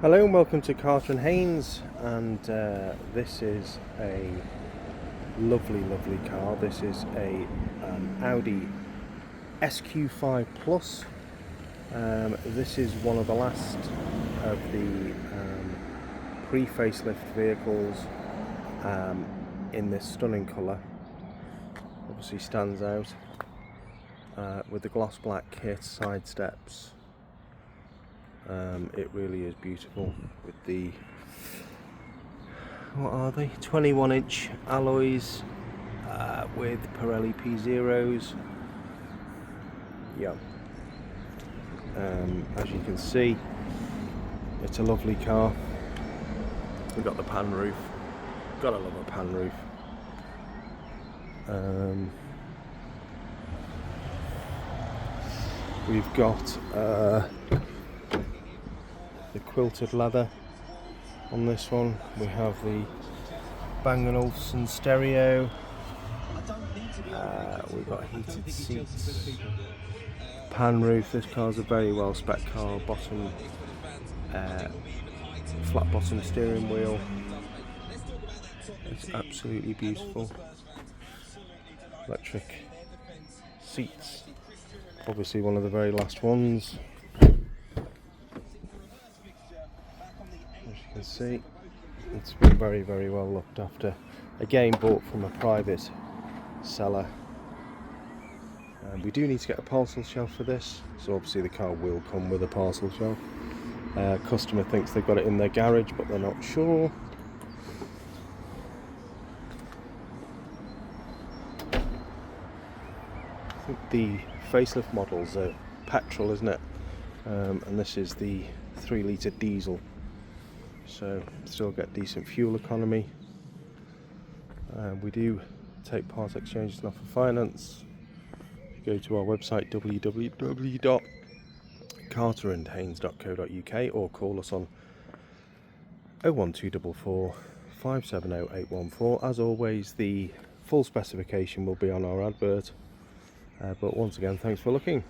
Hello and welcome to Carter & Haynes, and this is a lovely car. This is a Audi SQ5 Plus. This is one of the last of the pre-facelift vehicles in this stunning colour. Obviously stands out with the gloss black kit, side steps. It really is beautiful with the, what are they, 21-inch alloys with Pirelli P0s. Yeah. As you can see, it's a lovely car. We've got the pan roof. Gotta love a pan roof. We've got the quilted leather on this one. We have the Bang & Olufsen stereo. We've got heated seats, pan roof. This car's a very well spec car. Bottom, flat bottom steering wheel. It's absolutely beautiful. Electric seats. Obviously one of the very last ones. As you can see, it's been very well looked after. Again, bought from a private seller. We do need to get a parcel shelf for this, so obviously the car will come with a parcel shelf. Customer thinks they've got it in their garage, but they're not sure. I think the facelift models are petrol, isn't it? And this is the 3-litre diesel. So still get decent fuel economy. We do take part exchanges and offer finance. Go to our website www.carterandhaynes.co.uk or call us on 01244 570 814. As always, the full specification will be on our advert. But once again, thanks for looking.